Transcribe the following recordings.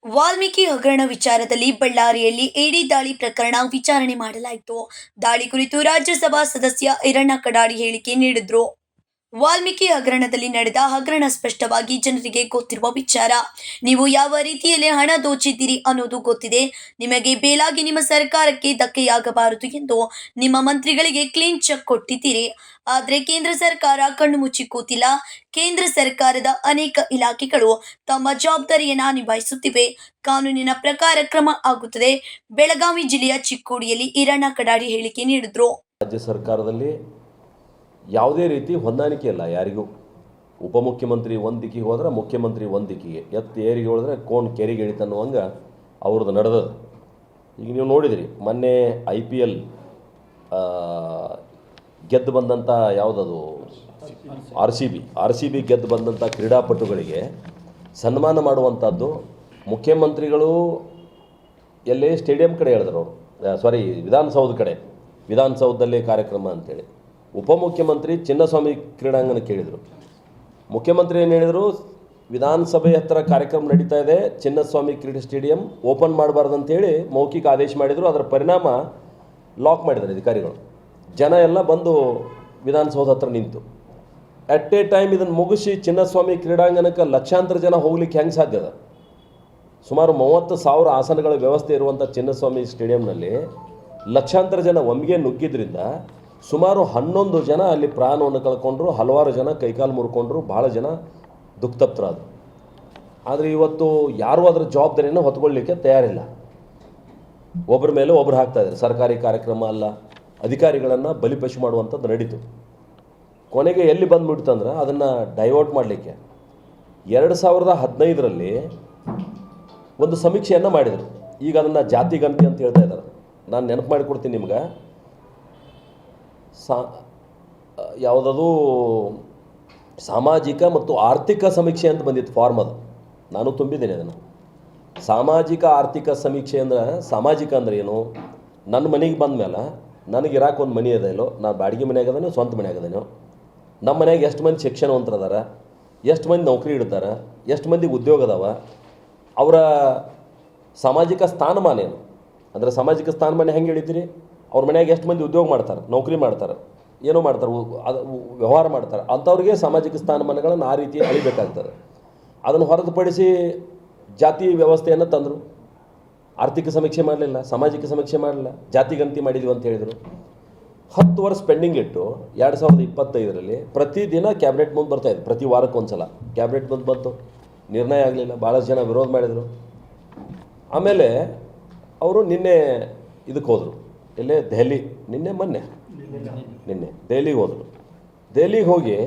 ವಾಲ್ಮೀಕಿ ಹಗರಣ ವಿಚಾರದಲ್ಲಿ ಬಳ್ಳಾರಿಯಲ್ಲಿ ಇಡಿ ದಾಳಿ ಪ್ರಕರಣ ವಿಚಾರಣೆ ಮಾಡಲಾಯಿತು. ದಾಳಿ ಕುರಿತು ರಾಜ್ಯಸಭಾ ಸದಸ್ಯ ಈರಣ್ಣ ಕಡಾಡಿ ಹೇಳಿಕೆ ನೀಡಿದ್ರು. ವಾಲ್ಮೀಕಿ ಹಗರಣದಲ್ಲಿ ನಡೆದ ಹಗರಣ ಸ್ಪಷ್ಟವಾಗಿ ಜನರಿಗೆ ಗೊತ್ತಿರುವ ವಿಚಾರ. ನೀವು ಯಾವ ರೀತಿಯಲ್ಲಿ ಹಣ ದೋಚಿದ್ದೀರಿ ಅನ್ನೋದು ಗೊತ್ತಿದೆ. ನಿಮಗೆ ಬೇಲಾಗಿ ನಿಮ್ಮ ಸರ್ಕಾರಕ್ಕೆ ಧಕ್ಕೆಯಾಗಬಾರದು ಎಂದು ನಿಮ್ಮ ಮಂತ್ರಿಗಳಿಗೆ ಕ್ಲೀನ್ ಚೆಕ್ ಕೊಟ್ಟಿದ್ದೀರಿ. ಆದರೆ ಕೇಂದ್ರ ಸರ್ಕಾರ ಕಣ್ಣು ಮುಚ್ಚಿ ಕೂತಿಲ್ಲ. ಕೇಂದ್ರ ಸರ್ಕಾರದ ಅನೇಕ ಇಲಾಖೆಗಳು ತಮ್ಮ ಜವಾಬ್ದಾರಿಯನ್ನ ನಿಭಾಯಿಸುತ್ತಿವೆ. ಕಾನೂನಿನ ಪ್ರಕಾರ ಕ್ರಮ ಆಗುತ್ತದೆ. ಬೆಳಗಾವಿ ಜಿಲ್ಲೆಯ ಚಿಕ್ಕೋಡಿಯಲ್ಲಿ ಈರಣ್ಣ ಕಡಾಡಿ ಹೇಳಿಕೆ ನೀಡಿದ್ರು. ರಾಜ್ಯ ಸರ್ಕಾರದಲ್ಲಿ ಯಾವುದೇ ರೀತಿ ಹೊಂದಾಣಿಕೆ ಇಲ್ಲ ಯಾರಿಗೂ. ಉಪಮುಖ್ಯಮಂತ್ರಿ ಒಂದು ದಿಕ್ಕಿಗೆ ಹೋದ್ರೆ ಮುಖ್ಯಮಂತ್ರಿ ಒಂದು ದಿಕ್ಕಿಗೆ, ಎತ್ತು ಏರಿಗೆ ಹೋದ್ರೆ ಕೋಣ್ ಕೆರಿಗೆ ಇಳಿತನ್ನುವಂಗೆ ಅವ್ರದ್ದು ನಡೆದದು. ಈಗ ನೀವು ನೋಡಿದಿರಿ ಮೊನ್ನೆ IPL ಗೆದ್ದು ಬಂದಂಥ ಯಾವುದದು RCB ಗೆದ್ದು ಬಂದಂಥ ಕ್ರೀಡಾಪಟುಗಳಿಗೆ ಸನ್ಮಾನ ಮಾಡುವಂಥದ್ದು ಮುಖ್ಯಮಂತ್ರಿಗಳು ಎಲ್ಲೇ ಸ್ಟೇಡಿಯಂ ಕಡೆ ಹೇಳಿದ್ರು ಅವರು, ವಿಧಾನಸೌಧ ಕಡೆ, ವಿಧಾನಸೌಧದಲ್ಲೇ ಕಾರ್ಯಕ್ರಮ ಅಂತೇಳಿ. ಉಪಮುಖ್ಯಮಂತ್ರಿ ಚಿನ್ನಸ್ವಾಮಿ ಕ್ರೀಡಾಂಗಣ ಕೇಳಿದರು. ಮುಖ್ಯಮಂತ್ರಿ ಏನು ಹೇಳಿದರು, ವಿಧಾನಸಭೆ ಹತ್ತಿರ ಕಾರ್ಯಕ್ರಮ ನಡೀತಾ ಇದೆ, ಚಿನ್ನಸ್ವಾಮಿ ಕ್ರೀಡಾ ಸ್ಟೇಡಿಯಂ ಓಪನ್ ಮಾಡಬಾರ್ದು ಅಂತೇಳಿ ಮೌಖಿಕ ಆದೇಶ ಮಾಡಿದರು. ಅದರ ಪರಿಣಾಮ ಲಾಕ್ ಮಾಡಿದ್ದಾರೆ ಅಧಿಕಾರಿಗಳು. ಜನ ಎಲ್ಲ ಬಂದು ವಿಧಾನಸೌಧ ಹತ್ರ ನಿಂತು ಅಟ್ ಎ ಟೈಮ್ ಇದನ್ನು ಮುಗಿಸಿ ಚಿನ್ನಸ್ವಾಮಿ ಕ್ರೀಡಾಂಗಣಕ್ಕೆ ಲಕ್ಷಾಂತರ ಜನ ಹೋಗ್ಲಿಕ್ಕೆ ಹೆಂಗೆ ಸಾಧ್ಯ ಅದ? ಸುಮಾರು 30,000 ಆಸನಗಳ ವ್ಯವಸ್ಥೆ ಇರುವಂಥ ಚಿನ್ನಸ್ವಾಮಿ ಸ್ಟೇಡಿಯಂನಲ್ಲಿ ಲಕ್ಷಾಂತರ ಜನ ಒಮ್ಮೆಗೆ ನುಗ್ಗಿದ್ರಿಂದ ಸುಮಾರು 11 ಜನ ಅಲ್ಲಿ ಪ್ರಾಣವನ್ನು ಕಳ್ಕೊಂಡ್ರು, ಹಲವಾರು ಜನ ಕೈಕಾಲು ಮುರ್ಕೊಂಡ್ರು, ಭಾಳ ಜನ ದುಃಖತಪ್ತರಾದರು. ಆದರೆ ಇವತ್ತು ಯಾರೂ ಅದರ ಜವಾಬ್ದಾರಿಯನ್ನು ಹೊತ್ಕೊಳ್ಳಲಿಕ್ಕೆ ತಯಾರಿಲ್ಲ. ಒಬ್ಬರ ಮೇಲೆ ಒಬ್ಬರು ಹಾಕ್ತಾಯಿದ್ದಾರೆ. ಸರ್ಕಾರಿ ಕಾರ್ಯಕ್ರಮ ಅಲ್ಲ, ಅಧಿಕಾರಿಗಳನ್ನು ಬಲಿಪಶು ಮಾಡುವಂಥದ್ದು ನಡೀತು. ಕೊನೆಗೆ ಎಲ್ಲಿ ಬಂದುಬಿಡ್ತಂದ್ರೆ ಅದನ್ನು ಡೈವರ್ಟ್ ಮಾಡಲಿಕ್ಕೆ 2015ರಲ್ಲಿ ಒಂದು ಸಮೀಕ್ಷೆಯನ್ನು ಮಾಡಿದರು. ಈಗ ಅದನ್ನು ಜಾತಿ ಗಣತಿ ಅಂತ ಹೇಳ್ತಾ ಇದ್ದಾರೆ. ನಾನು ನೆನಪು ಮಾಡಿಕೊಡ್ತೀನಿ ನಿಮ್ಗೆ. ಯಾವುದದು ಸಾಮಾಜಿಕ ಮತ್ತು ಆರ್ಥಿಕ ಸಮೀಕ್ಷೆ ಅಂತ ಬಂದಿತ್ತು ಫಾರ್ಮ್. ಅದು ನಾನು ತುಂಬಿದ್ದೀನಿ ಅದನ್ನು. ಸಾಮಾಜಿಕ ಆರ್ಥಿಕ ಸಮೀಕ್ಷೆ ಅಂದ್ರೆ, ಸಾಮಾಜಿಕ ಅಂದರೆ ಏನು? ನನ್ನ ಮನೆಗೆ ಬಂದ ಮೇಲೆ ನನಗೆ ಇರಾಕೆ ಒಂದು ಮನೆ ಅದ ಇಲ್ಲೋ, ನಾನು ಬಾಡಿಗೆ ಮನೆ ಆಗದೇನೋ ಸ್ವಂತ ಮನೆ ಆಗದೇನೋ, ನಮ್ಮ ಮನೆಯಾಗ ಎಷ್ಟು ಮಂದಿ ಶಿಕ್ಷಣವಂತರದಾರ, ಎಷ್ಟು ಮಂದಿ ನೌಕರಿ ಇಡ್ತಾರೆ, ಎಷ್ಟು ಮಂದಿಗೆ ಉದ್ಯೋಗ ಅದಾವ, ಅವರ ಸಾಮಾಜಿಕ ಸ್ಥಾನಮಾನ ಏನು? ಅಂದರೆ ಸಾಮಾಜಿಕ ಸ್ಥಾನಮಾನ ಹೆಂಗೆ ಹೇಳಿದ್ದೀರಿ? ಅವ್ರ ಮನೆಯಾಗ ಎಷ್ಟು ಮಂದಿ ಉದ್ಯೋಗ ಮಾಡ್ತಾರೆ, ನೌಕರಿ ಮಾಡ್ತಾರೆ, ಏನೋ ಮಾಡ್ತಾರೆ, ಅದು ವ್ಯವಹಾರ ಮಾಡ್ತಾರೆ, ಅಂಥವ್ರಿಗೆ ಸಾಮಾಜಿಕ ಸ್ಥಾನಮಾನಗಳನ್ನು ಆ ರೀತಿ ಅಳಿಬೇಕಾಗ್ತದೆ. ಅದನ್ನು ಹೊರತುಪಡಿಸಿ ಜಾತಿ ವ್ಯವಸ್ಥೆಯನ್ನು ತಂದರು. ಆರ್ಥಿಕ ಸಮೀಕ್ಷೆ ಮಾಡಲಿಲ್ಲ, ಸಾಮಾಜಿಕ ಸಮೀಕ್ಷೆ ಮಾಡಲಿಲ್ಲ, ಜಾತಿ ಗಣತಿ ಮಾಡಿದ್ವಿ ಅಂತ ಹೇಳಿದರು. 10 ವರ್ಷ ಪೆಂಡಿಂಗ್ ಇಟ್ಟು 2025ರಲ್ಲಿ ಪ್ರತಿದಿನ ಕ್ಯಾಬಿನೆಟ್ ಮುಂದೆ ಬರ್ತಾಯಿದ್ರು. ಪ್ರತಿ ವಾರಕ್ಕೆ ಒಂದು ಸಲ ಕ್ಯಾಬಿನೆಟ್ ಮುಂದೆ ಬಂತು, ನಿರ್ಣಯ ಆಗಲಿಲ್ಲ. ಭಾಳಷ್ಟು ಜನ ವಿರೋಧ ಮಾಡಿದರು. ಆಮೇಲೆ ಅವರು ನಿನ್ನೆ ಇದಕ್ಕೆ ಹೋದರು, ಇಲ್ಲೇ ದೆಹಲಿ, ನಿನ್ನೆ ದೆಹಲಿಗೆ ಹೋದರು. ದೆಹಲಿಗೆ ಹೋಗಿ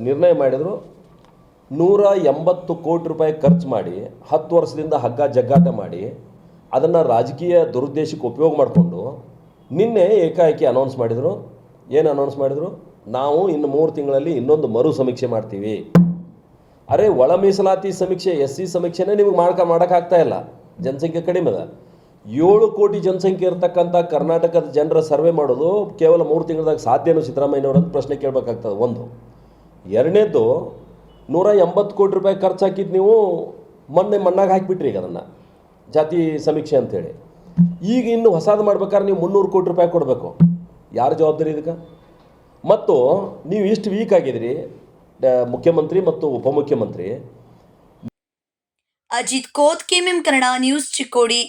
ನಿರ್ಣಯ ಮಾಡಿದರು, 180 ಕೋಟಿ ರೂಪಾಯಿ ಖರ್ಚು ಮಾಡಿ 10 ವರ್ಷದಿಂದ ಹಗ್ಗ ಜಗ್ಗಾಟ ಮಾಡಿ ಅದನ್ನು ರಾಜಕೀಯ ದುರುದ್ದೇಶಕ್ಕೆ ಉಪಯೋಗ ಮಾಡಿಕೊಂಡು ನಿನ್ನೆ ಏಕಾಏಕಿ ಅನೌನ್ಸ್ ಮಾಡಿದರು. ಏನು ಅನೌನ್ಸ್ ಮಾಡಿದರು? ನಾವು ಇನ್ನು 3 ತಿಂಗಳಲ್ಲಿ ಇನ್ನೊಂದು ಮರು ಸಮೀಕ್ಷೆ ಮಾಡ್ತೀವಿ. ಅರೆ, ಒಳ ಮೀಸಲಾತಿ ಸಮೀಕ್ಷೆ, SC ಸಮೀಕ್ಷೆನೇ ನಿಮಗೆ ಮಾಡೋಕ್ಕಾಗ್ತಾ ಇಲ್ಲ. ಜನಸಂಖ್ಯೆ ಕಡಿಮೆ ಅದ. 7 ಕೋಟಿ ಜನಸಂಖ್ಯೆ ಇರತಕ್ಕಂಥ ಕರ್ನಾಟಕದ ಜನರ ಸರ್ವೆ ಮಾಡೋದು ಕೇವಲ 3 ತಿಂಗಳದಾಗ ಸಾಧ್ಯನೋ ಸಿದ್ದರಾಮಯ್ಯನವ್ರಂತ ಪ್ರಶ್ನೆ ಕೇಳಬೇಕಾಗ್ತದೆ. ಒಂದು. ಎರಡನೇದು, 180 ಕೋಟಿ ರೂಪಾಯಿ ಖರ್ಚು ಹಾಕಿದ್ದು ನೀವು ಮಣ್ಣಾಗ ಹಾಕಿಬಿಟ್ರಿ ಈಗ ಅದನ್ನು, ಜಾತಿ ಸಮೀಕ್ಷೆ ಅಂಥೇಳಿ. ಈಗ ಇನ್ನು ಹೊಸದು ಮಾಡ್ಬೇಕಾದ್ರೆ ನೀವು 300 ಕೋಟಿ ರೂಪಾಯಿ ಕೊಡಬೇಕು. ಯಾರ ಜವಾಬ್ದಾರಿ ಇದಕ್ಕೆ? ಮತ್ತು ನೀವು ಇಷ್ಟು ವೀಕ್ ಆಗಿದ್ರಿ ಮುಖ್ಯಮಂತ್ರಿ ಮತ್ತು ಉಪಮುಖ್ಯಮಂತ್ರಿ. Ajit Koth, KMM Kannada news, Chikkodi.